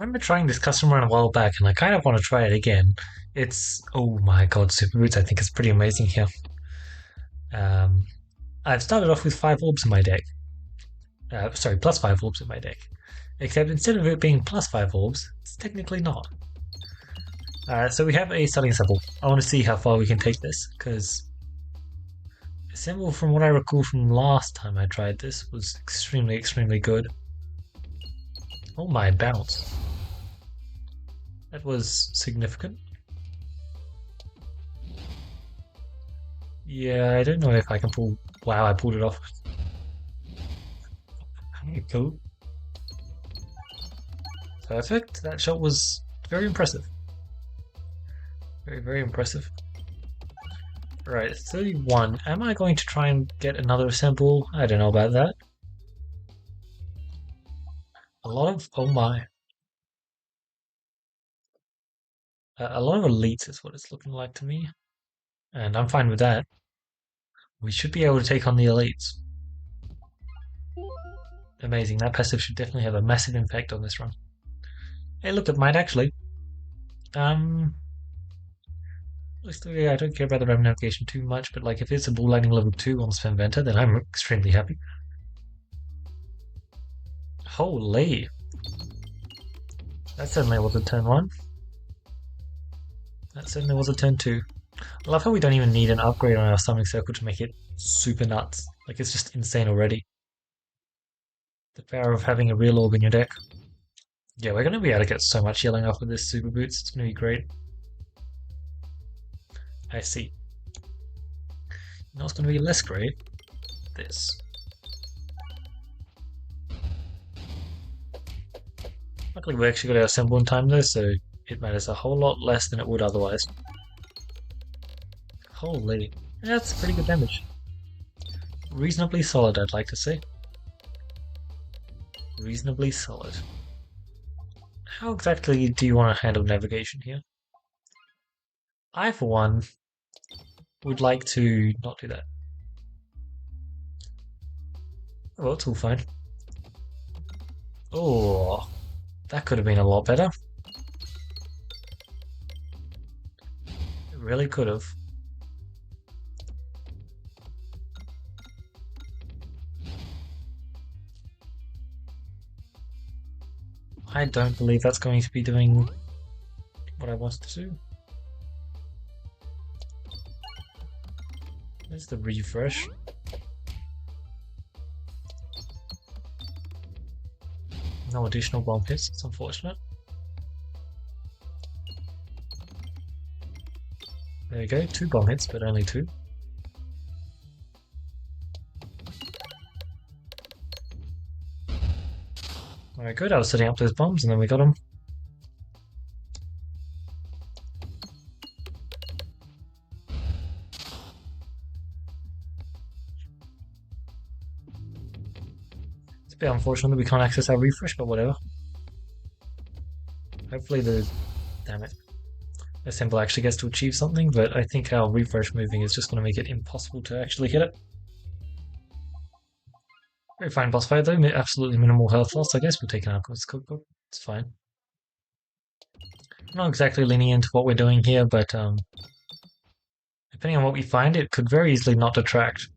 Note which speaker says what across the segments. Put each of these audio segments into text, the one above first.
Speaker 1: remember trying this custom run a while back, and I kind of want to try it again. It's oh my god, Super Boots! I think it's pretty amazing here. Um, I've started off with 5 orbs in my deck. Sorry, plus 5 orbs in my deck. Except instead of it being plus 5 orbs, it's technically not. So we have a starting symbol. I want to see how far we can take this, because Assemball, from what I recall from last time I tried this, was extremely, extremely good. Oh my, bounce. That was significant. Yeah, I don't know if I can pull. Wow, I pulled it off. Cool. Perfect. That shot was very impressive. Very, very impressive. Right, 31. Am I going to try and get another Assemball? I don't know about that. A lot of. Oh my. A lot of elites is what it's looking like to me. And I'm fine with that. We should be able to take on the elites. Amazing. That passive should definitely have a massive impact on this run. Hey, look, it might actually. Um, I don't care about the RAM navigation too much, but like if it's a ball lightning level 2 on Spinventor, then I'm extremely happy. Holy. That certainly was a turn 1. That certainly was a turn 2. I love how we don't even need an upgrade on our summoning circle to make it super nuts. Like it's just insane already. The power of having a real orb in your deck. Yeah, we're going to be able to get so much healing off of this Super Boots. It's going to be great. I see. You know what's going to be less great? This. Luckily we actually got our symbol in time though, so it matters a whole lot less than it would otherwise. Holy. That's pretty good damage. Reasonably solid, I'd like to say. Reasonably solid. How exactly do you want to handle navigation here? I, for one, would like to not do that. Well, it's all fine. Oh, that could have been a lot better. It really could have. I don't believe that's going to be doing what I wanted to do. There's the refresh. No additional bomb hits, it's unfortunate. There you go, 2 bomb hits, but only 2. Alright, good, I was setting up those bombs and then we got them. It's a bit unfortunate that we can't access our refresh, but whatever. Hopefully the... damn it. Assemball actually gets to achieve something, but I think our refresh moving is just going to make it impossible to actually hit it. Very fine boss fight though, absolutely minimal health loss. I guess we'll take an Alchemist's Cookbook. It's fine. I'm not exactly leaning into what we're doing here, but depending on what we find, it could very easily not detract,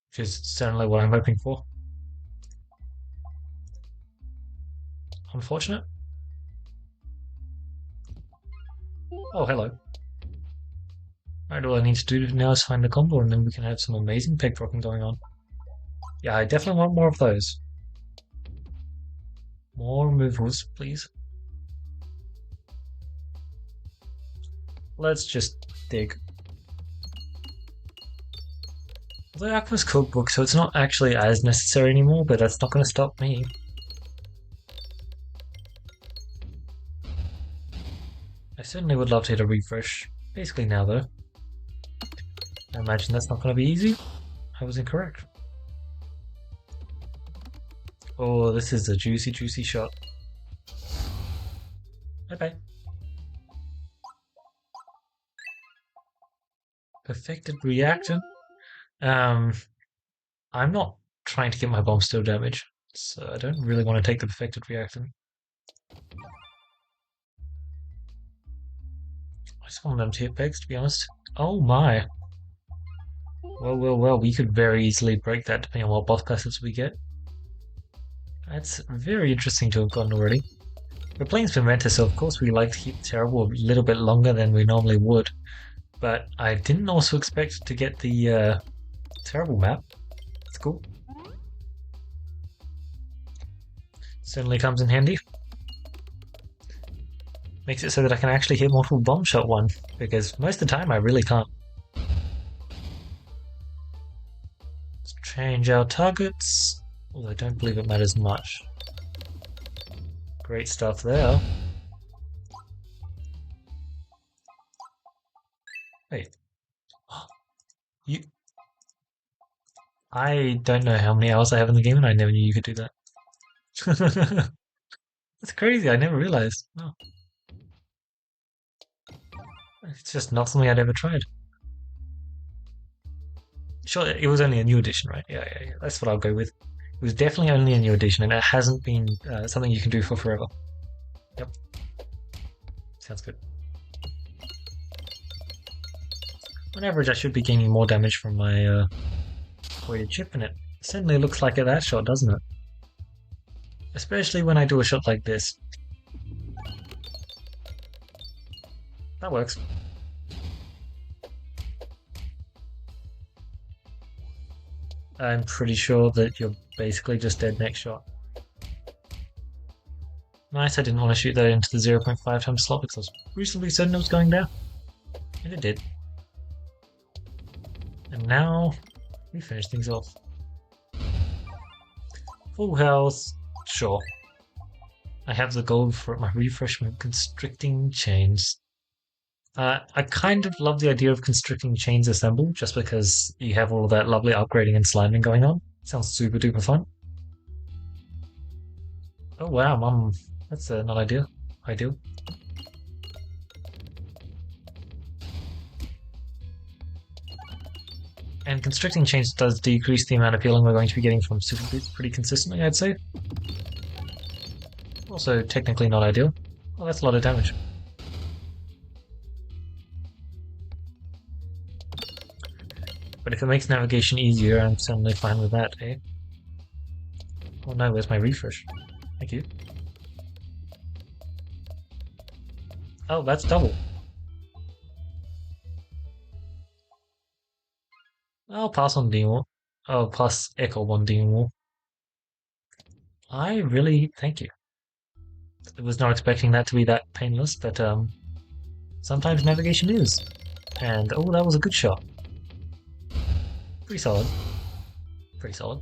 Speaker 1: which is certainly what I'm hoping for. Unfortunate. Oh, hello. Alright, all I need to do now is find the combo and then we can have some amazing peg dropping going on. Yeah, I definitely want more of those. More removals, please. Let's just dig. The Aqua's cookbook, so it's not actually as necessary anymore, but that's not going to stop me. I certainly would love to hit a refresh. Basically now though. I imagine that's not going to be easy. I was incorrect. Oh, this is a juicy, juicy shot. Bye-bye. Perfected reactant. I'm not trying to get my bomb still damage, so I don't really want to take the perfected reactant. just want them to hit pegs, to be honest. Oh my. Well, we could very easily break that depending on what boss passes we get. That's very interesting to have gotten already. We're playing Spinventor, so of course we like to keep Terrible a little bit longer than we normally would. But I didn't also expect to get the Terrible map. That's cool. Certainly comes in handy. Makes it so that I can actually hit multiple bomb shot one, because most of the time I really can't. Let's change our targets, although I don't believe it matters much. Great stuff there. Wait. You... I don't know how many hours I have in the game and I never knew you could do that. That's crazy, I never realized. Oh. It's just not something I'd ever tried. Sure, it was only a new edition, right? Yeah, that's what I'll go with. It was definitely only a new edition, and it hasn't been something you can do for forever. Yep. Sounds good. On average, I should be gaining more damage from my weighted chip, and it certainly looks like it that shot, doesn't it? Especially when I do a shot like this. That works. I'm pretty sure that you're basically just dead next shot. Nice, I didn't want to shoot that into the 0.5 times slot because I was reasonably certain it was going down. And it did. And now we finish things off. Full health, sure. I have the gold for my refreshment, constricting chains. I kind of love the idea of constricting chains Assemball, just because you have all of that lovely upgrading and sliming going on. Sounds super duper fun. Oh wow, that's not ideal. And constricting chains does decrease the amount of healing we're going to be getting from super boots pretty consistently, I'd say. Also, technically not ideal. Well, that's a lot of damage. But if it makes navigation easier, I'm certainly fine with that, eh? Oh no, where's my refresh? Thank you. Oh, that's double. I'll pass on Demon Wall. Oh, plus Echo on Demon Wall. I really thank you. I was not expecting that to be that painless, but sometimes navigation is. And oh, that was a good shot. Pretty solid. Pretty solid.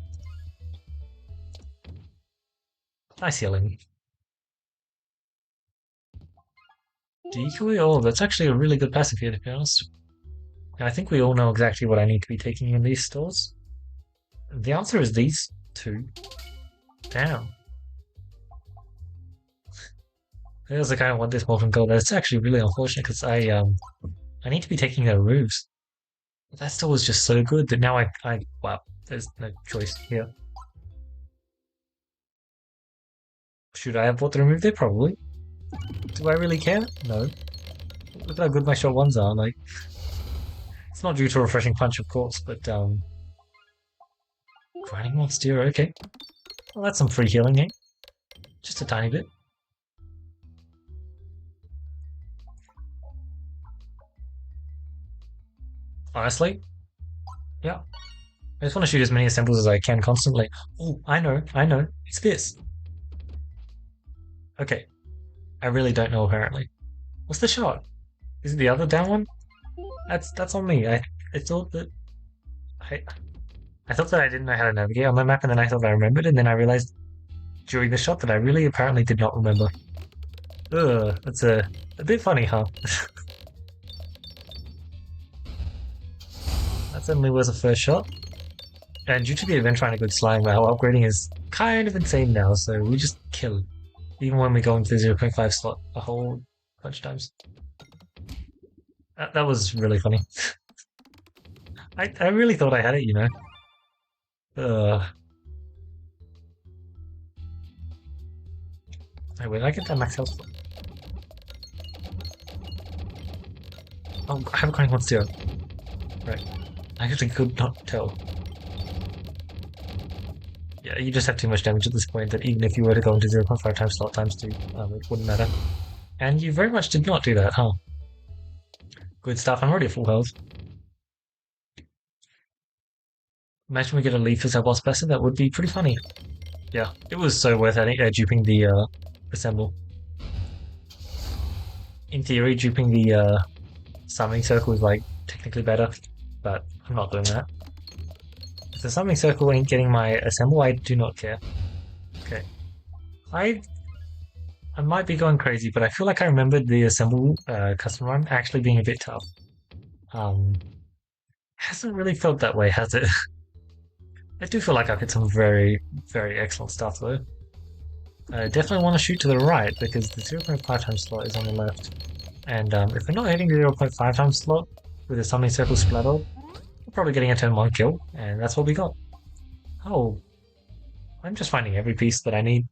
Speaker 1: Nice healing. Decoy? Oh, that's actually a really good passive here, to be honest. I think we all know exactly what I need to be taking in these stores. The answer is these two. Damn. I also kind of want this molten gold. That's actually really unfortunate because I need to be taking their roofs. But that store was just so good that now wow, there's no choice here. Should I have bought the remove there? Probably. Do I really care? No. Look how good my shot ones are. Like, it's not due to a refreshing punch, of course, but grinding monster. Okay. Well, that's some free healing, eh? Just a tiny bit. Honestly, yeah. I just want to shoot as many assembles as I can constantly. Oh, I know. It's this. Okay. I really don't know, apparently. What's the shot? Is it the other down one? That's on me. I thought that I thought that I didn't know how to navigate on my map, and then I thought I remembered, and then I realized during the shot that I really apparently did not remember. Ugh, that's a bit funny, huh? That certainly was a first shot. And due to the event trying to good slime, our upgrading is kind of insane now, so we just kill. Even when we go into the 0.5 slot a whole bunch of times. That was really funny. I really thought I had it, you know. Wait, I get that max health? Oh, I have a crank 1-0. Right. I actually could not tell. Yeah, you just have too much damage at this point that even if you were to go into 0.5 times slot times 2, it wouldn't matter. And you very much did not do that, huh? Good stuff. I'm already at full health. Imagine we get a leaf as our boss passive. That would be pretty funny. Yeah, it was so worth it, duping the Assemble. In theory, duping the summoning circle is like technically better, but I'm not doing that. If the summoning circle ain't getting my Assemble, I do not care. Okay. I might be going crazy, but I feel like I remembered the Assemble custom run actually being a bit tough. Hasn't really felt that way, has it? I do feel like I've hit some very, very excellent stuff though. I definitely want to shoot to the right because the 0.5 times slot is on the left. And if we're not hitting the 0.5 times slot with a summoning circle splatter, we're probably getting a turn 1 kill, and that's what we got. Oh, I'm just finding every piece that I need.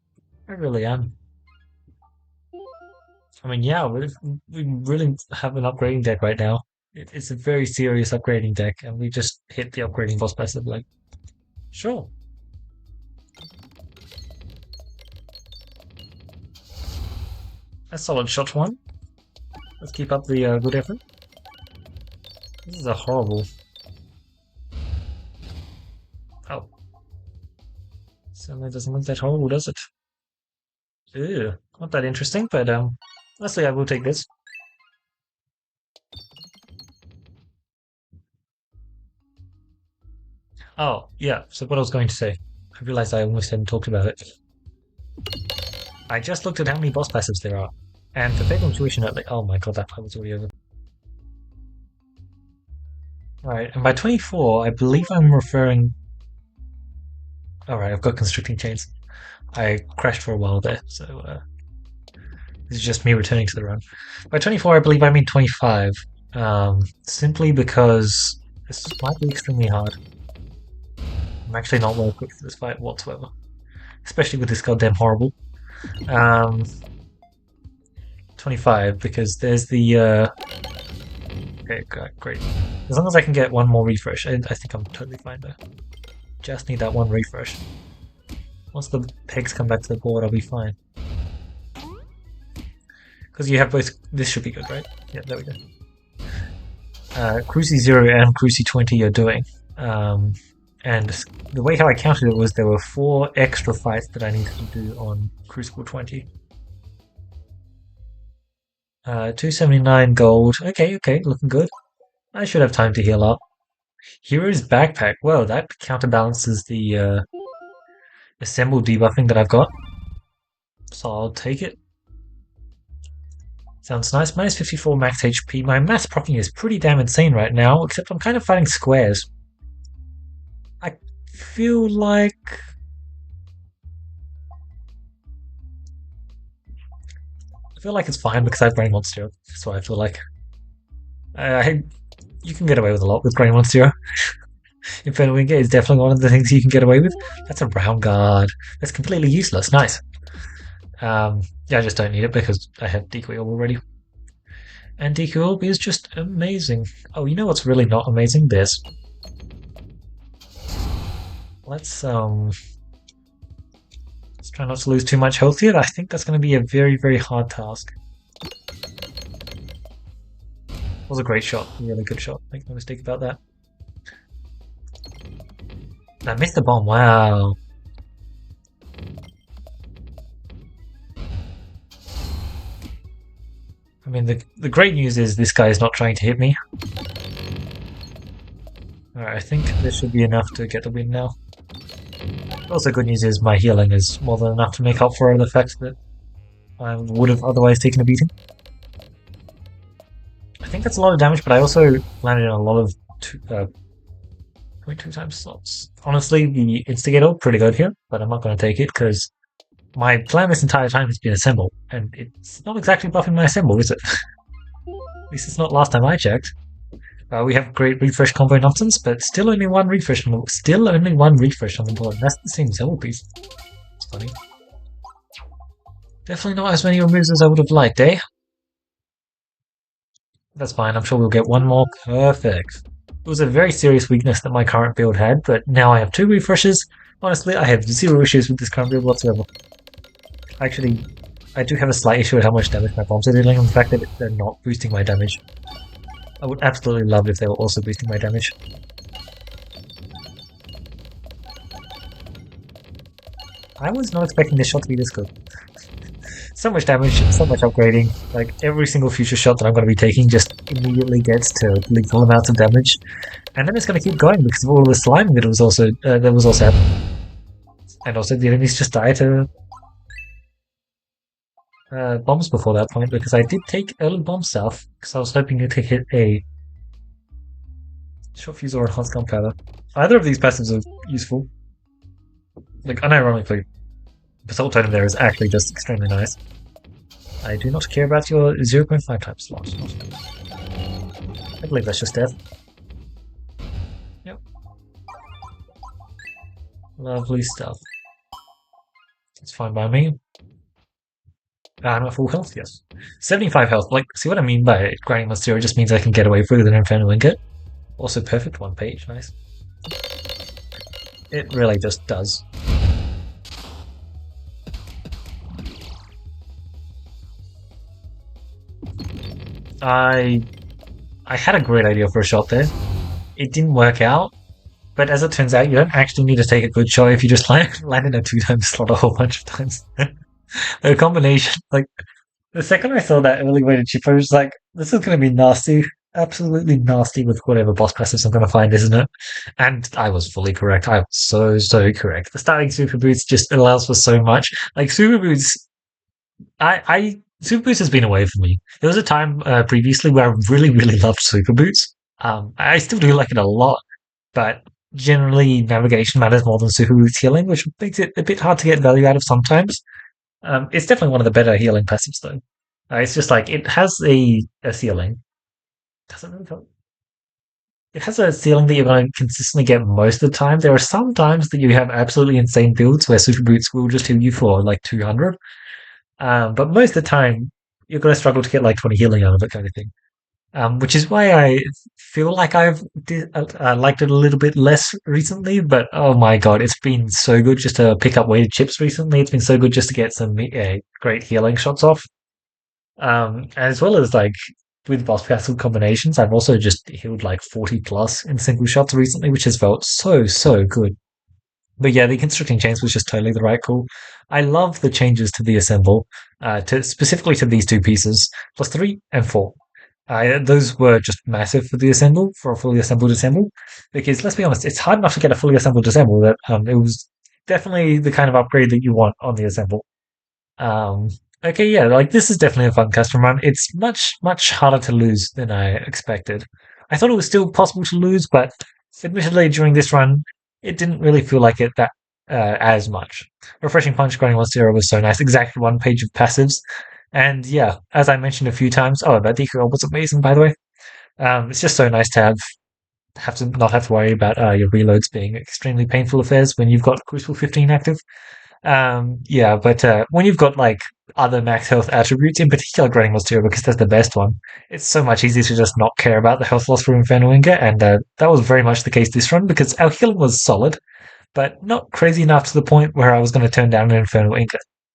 Speaker 1: I really am. I mean, yeah, we really have an upgrading deck right now. It's a very serious upgrading deck, and we just hit the upgrading boss passive, like, sure. A solid shot one. Let's keep up the good effort. This is a horrible... Oh. Certainly doesn't look that horrible, does it? Ew, not that interesting, but honestly, I will take this. Oh, yeah, so what I was going to say. I realized I almost hadn't talked about it. I just looked at how many boss passives there are. And for Peglin Tuition, oh my god, that part was already over. Alright, and by 24, I believe I'm referring... Alright, I've got Constricting Chains. I crashed for a while there, so this is just me returning to the run. By 24, I believe I mean 25. Simply because this might be extremely hard. I'm actually not well equipped for this fight whatsoever. Especially with this goddamn horrible. 25, because there's the... Okay, great. As long as I can get one more refresh, I think I'm totally fine there. Just need that one refresh. Once the pegs come back to the board, I'll be fine. Because you have both... This should be good, right? Yeah, there we go. Cruci 0 and Cruci 20 are doing. And the way how I counted it was there were 4 extra fights that I needed to do on Crucible 20. 279 gold. Okay, looking good. I should have time to heal up. Hero's Backpack. Whoa, that counterbalances the Assemble debuffing that I've got. So I'll take it. Sounds nice. Minus 54 max HP. My mass proccing is pretty damn insane right now, except I'm kind of fighting squares. I feel like... it's fine because I have Brain Monster. That's what I feel like. You can get away with a lot with Brain Monster. Infernal Wing is definitely one of the things you can get away with. That's a round guard. That's completely useless. Nice. Yeah, I just don't need it because I have Decoy Orb already. And Decoy Orb is just amazing. Oh, you know what's really not amazing? This. Let's try not to lose too much health here. I think that's going to be a very, very hard task. It was a great shot. A really good shot. Make no mistake about that. I missed the bomb. Wow. I mean, the great news is this guy is not trying to hit me. Alright, I think this should be enough to get the win now. Also, good news is my healing is more than enough to make up for the fact that I would have otherwise taken a beating. I think that's a lot of damage, but I also landed on a lot of 0.2 times slots. Honestly, the Instigator, pretty good here, but I'm not going to take it because my plan this entire time has been Assemble, and it's not exactly buffing my Assemble, is it? At least it's not last time I checked. We have great refresh combo nonsense, but still only one refresh on the board. That's the same Assemble piece. It's funny. Definitely not as many removes as I would have liked, eh? That's fine. I'm sure we'll get one more. Perfect. It was a very serious weakness that my current build had, but now I have two refreshes. Honestly, I have zero issues with this current build whatsoever. Actually, I do have a slight issue with how much damage my bombs are dealing, and the fact that they're not boosting my damage. I would absolutely love if they were also boosting my damage. I was not expecting this shot to be this good. So much damage, so much upgrading. Like, every single future shot that I'm going to be taking just immediately gets to lethal amounts of damage. And then it's going to keep going because of all the slime that was also happening. And also the enemies just die to bombs before that point because I did take early bomb stuff because I was hoping to hit a short fuse or enhanced gunpowder. Either of these passives are useful. Like, unironically, Basalt Totem there is actually just extremely nice. I do not care about your 0.5 times slot. I believe that's just death. Yep. Lovely stuff. It's fine by me. I'm at full health, yes. 75 health. Like, see what I mean by grinding my zero just means I can get away further than Infernal Ingot. Also perfect, one page, nice. It really just does. I I had a great idea for a shot there. It didn't work out, but as it turns out, you don't actually need to take a good shot if you just land in a 2 times slot a whole bunch of times. The combination, like, the second I saw that early weighted chip, I was like, this is going to be nasty. Absolutely nasty with whatever boss passives I'm going to find, isn't it? And I was fully correct. I was so correct. The starting Super Boots just allows for so much. Like, Super Boots, Super Boots has been away from me. There was a time previously where I really loved Super Boots. I still do like it a lot, but generally navigation matters more than Super Boots healing, which makes it a bit hard to get value out of sometimes. It's definitely one of the better healing passives, though. It's just like it has a ceiling. Doesn't really it has a ceiling that you're going to consistently get most of the time. There are some times that you have absolutely insane builds where Super Boots will just heal you for like 200. But most of the time, you're going to struggle to get like 20 healing out of it, kind of thing. Which is why I feel like I've liked it a little bit less recently. But oh my god, it's been so good just to pick up weighted chips recently. It's been so good just to get some great healing shots off. As well as like with boss castle combinations, I've also just healed like 40 plus in single shots recently, which has felt so good. But yeah, the constricting chains was just totally the right call. I love the changes to the assemble, to specifically to these two pieces, plus 3 and 4. Those were just massive for the assemble, for a fully assembled assemble, because let's be honest, it's hard enough to get a fully assembled assemble. That it was definitely the kind of upgrade that you want on the assemble. Um, okay, yeah, like this is definitely a fun custom run. It's much harder to lose than I expected. I thought it was still possible to lose, but admittedly during this run, it didn't really feel like it that as much. Refreshing Punch Grinding 1-0 was so nice. Exactly one page of passives. And yeah, as I mentioned a few times, oh, that decoy was amazing, by the way. It's just so nice to have to not have to worry about your reloads being extremely painful affairs when you've got Crucible 15 active. Yeah, but when you've got like other max health attributes, in particular Grinding Monstera, because that's the best one, it's so much easier to just not care about the health loss from Infernal Ingot, and that was very much the case this run because our healing was solid, but not crazy enough to the point where I was going to turn down an Infernal Ingot.